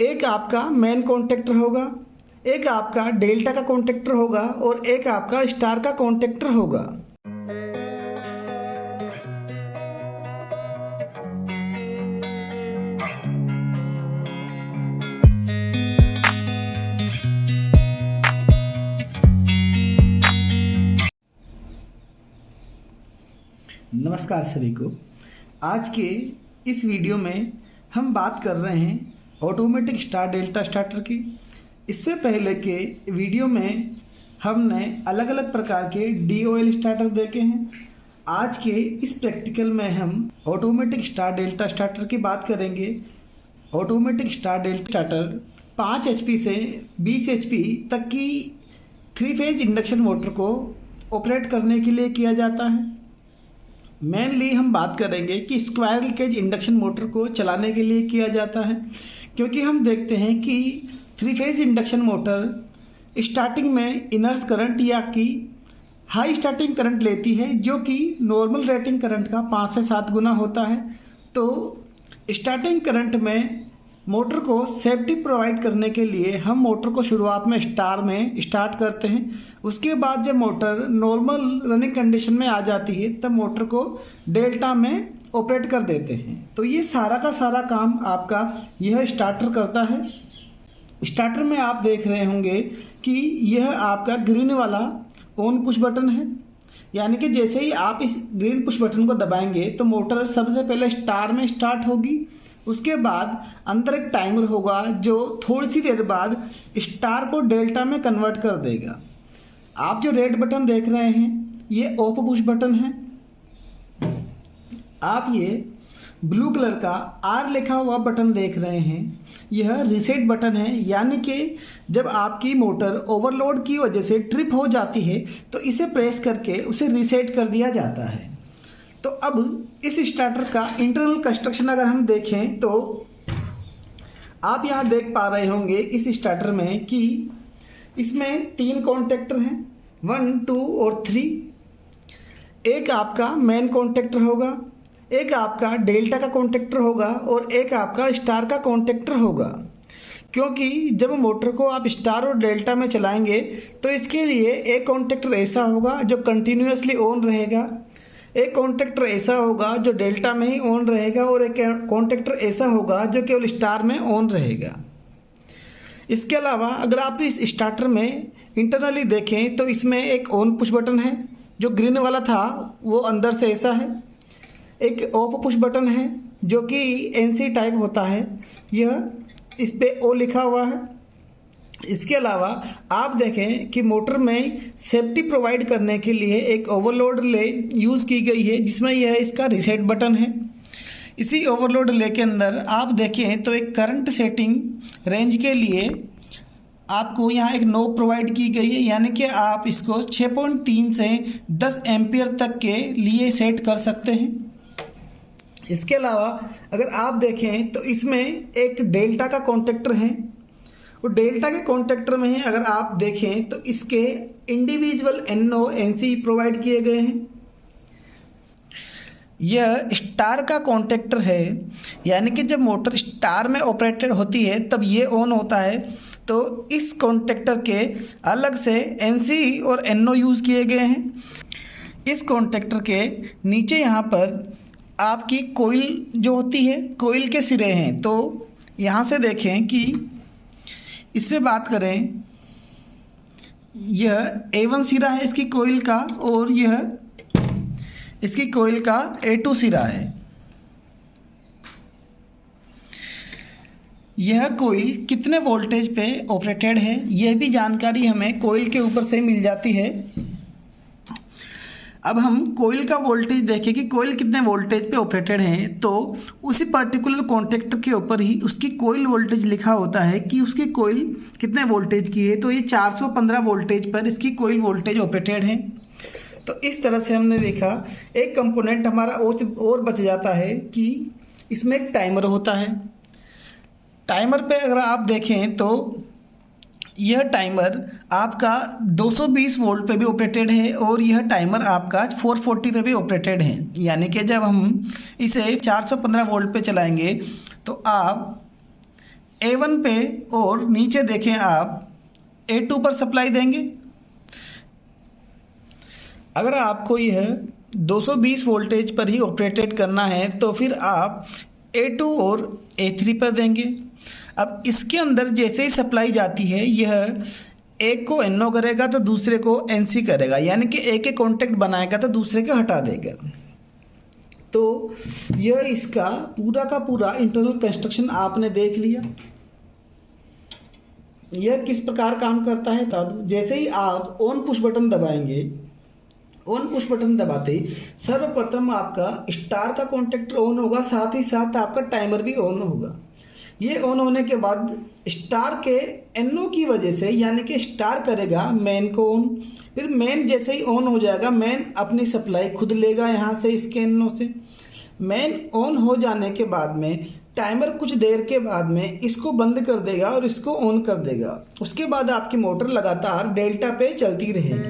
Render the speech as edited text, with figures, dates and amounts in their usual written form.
एक आपका main contactor होगा, एक आपका डेल्टा का कॉन्टेक्टर होगा और एक आपका स्टार का कॉन्टेक्टर होगा। नमस्कार सभी को। आज के इस वीडियो में हम बात कर रहे हैं ऑटोमेटिक स्टार डेल्टा स्टार्टर की। इससे पहले के वीडियो में हमने अलग अलग प्रकार के DOL स्टार्टर देखे हैं। आज के इस प्रैक्टिकल में हम ऑटोमेटिक स्टार डेल्टा स्टार्टर की बात करेंगे। Automatic star delta starter 5 HP से 20 HP तक की 3 फेज इंडक्शन मोटर को ऑपरेट करने के लिए किया जाता है। मेनली हम बात करेंगे कि स्क्वायरल केज इंडक्शन मोटर को चलाने के लिए किया जाता है, क्योंकि हम देखते हैं कि 3 फेज इंडक्शन मोटर स्टार्टिंग में इनर्स करंट या कि हाई स्टार्टिंग करंट लेती है, जो कि नॉर्मल रेटिंग करंट का 5 से 7 गुना होता है। तो स्टार्टिंग करंट में मोटर को सेफ्टी प्रोवाइड करने के लिए हम मोटर को शुरुआत में स्टार में स्टार्ट करते हैं। उसके बाद जब मोटर नॉर्मल रनिंग कंडीशन में आ जाती है तब मोटर को डेल्टा में ऑपरेट कर देते हैं। तो ये सारा का सारा काम आपका यह स्टार्टर करता है। स्टार्टर में आप देख रहे होंगे कि यह आपका ग्रीन वाला ऑन पुश बटन है, यानी कि जैसे ही आप इस ग्रीन पुश बटन को दबाएंगे तो मोटर सबसे पहले स्टार में स्टार्ट होगी। उसके बाद अंदर एक टाइमर होगा जो थोड़ी सी देर बाद स्टार को डेल्टा में कन्वर्ट कर देगा। आप जो रेड बटन देख रहे हैं ये ऑफ पुश बटन है। आप ये ब्लू कलर का R लिखा हुआ बटन देख रहे हैं, यह रीसेट बटन है, यानी कि जब आपकी मोटर ओवरलोड की वजह से ट्रिप हो जाती है तो इसे प्रेस करके उसे रीसेट कर दिया जाता है। तो अब इस स्टार्टर का इंटरनल कंस्ट्रक्शन अगर हम देखें तो आप यहाँ देख पा रहे होंगे इस स्टार्टर में कि इसमें 3 कॉन्टेक्टर हैं, 1, 2 और 3। एक आपका मेन कॉन्टेक्टर होगा, एक आपका डेल्टा का कॉन्टेक्टर होगा और एक आपका स्टार का कॉन्टेक्टर होगा। क्योंकि जब मोटर को आप स्टार और डेल्टा में चलाएंगे तो इसके लिए एक कॉन्टेक्टर ऐसा होगा जो कंटिन्यूसली ऑन रहेगा, एक कॉन्टेक्टर ऐसा होगा जो डेल्टा में ही ऑन रहेगा और एक कॉन्टेक्टर ऐसा होगा जो केवल स्टार में ऑन रहेगा। इसके अलावा अगर आप इस स्टार्टर में इंटरनली देखें तो इसमें एक ऑन पुश बटन है, जो ग्रीन वाला था वो अंदर से ऐसा है। एक ऑफ पुश बटन है जो कि NC टाइप होता है, यह इस पे O लिखा हुआ है। इसके अलावा आप देखें कि मोटर में सेफ्टी प्रोवाइड करने के लिए एक ओवरलोड रिले यूज़ की गई है, जिसमें यह इसका रीसेट बटन है। इसी ओवरलोड रिले के अंदर आप देखें तो एक करंट सेटिंग रेंज के लिए आपको यहाँ एक नॉब प्रोवाइड की गई है, यानी कि आप इसको 6.3 से 10 एम्पियर तक के लिए सेट कर सकते हैं। इसके अलावा अगर आप देखें तो इसमें एक डेल्टा का कॉन्टेक्टर है। वो डेल्टा के कॉन्टेक्टर में ही अगर आप देखें तो इसके इंडिविजुअल NO NC प्रोवाइड किए गए हैं। यह स्टार का कॉन्टेक्टर है, यानी कि जब मोटर स्टार में ऑपरेटेड होती है तब ये ऑन होता है। तो इस कॉन्टेक्टर के अलग से NC और NO यूज़ किए गए हैं। इस कॉन्टेक्टर के नीचे यहाँ पर आपकी कोयल जो होती है, कोयल के सिरे हैं। तो यहाँ से देखें कि इस पर बात करें, यह A1 सिरा है इसकी कोयल का और यह इसकी कोयल का A2 सिरा है। यह कोयल कितने वोल्टेज पे ऑपरेटेड है यह भी जानकारी हमें कोयल के ऊपर से मिल जाती है। अब हम कोयल का वोल्टेज देखें कि कोयल कितने वोल्टेज पे ऑपरेटेड है, तो उसी पर्टिकुलर कॉन्टेक्टर के ऊपर ही उसकी कोयल वोल्टेज लिखा होता है कि उसकी कोयल कितने वोल्टेज की है। तो ये 415 वोल्टेज पर इसकी कोयल वोल्टेज ऑपरेटेड है। तो इस तरह से हमने देखा एक कंपोनेंट हमारा और बच जाता है कि इसमें एक टाइमर होता है। टाइमर पे अगर आप देखें तो यह टाइमर आपका 220 वोल्ट पे भी ऑपरेटेड है और यह टाइमर आपका 440 पे भी ऑपरेटेड है। यानी कि जब हम इसे 415 वोल्ट पे चलाएंगे तो आप A1 पे और नीचे देखें आप A2 पर सप्लाई देंगे। अगर आपको यह 220 वोल्टेज पर ही ऑपरेटेड करना है तो फिर आप A2 और A3 पर देंगे। अब इसके अंदर जैसे ही सप्लाई जाती है, यह एक को NO करेगा तो दूसरे को NC करेगा, यानी कि एक के कॉन्टेक्ट बनाएगा तो दूसरे के हटा देगा। तो यह इसका पूरा का पूरा इंटरनल कंस्ट्रक्शन आपने देख लिया। यह किस प्रकार काम करता है बता दूं। जैसे ही आप ऑन पुश बटन दबाएंगे, ऑन पुश बटन दबाते सर्वप्रथम आपका स्टार का कॉन्टेक्ट ऑन होगा, साथ ही साथ आपका टाइमर भी ऑन होगा। ये ऑन होने के बाद स्टार के NO की वजह से, यानी कि स्टार करेगा मेन को ऑन, फिर मेन जैसे ही ऑन हो जाएगा, मेन अपनी सप्लाई खुद लेगा यहाँ से इसके NO से। मेन ऑन हो जाने के बाद में टाइमर कुछ देर के बाद में इसको बंद कर देगा और इसको ऑन कर देगा। उसके बाद आपकी मोटर लगातार डेल्टा पे चलती रहेगी।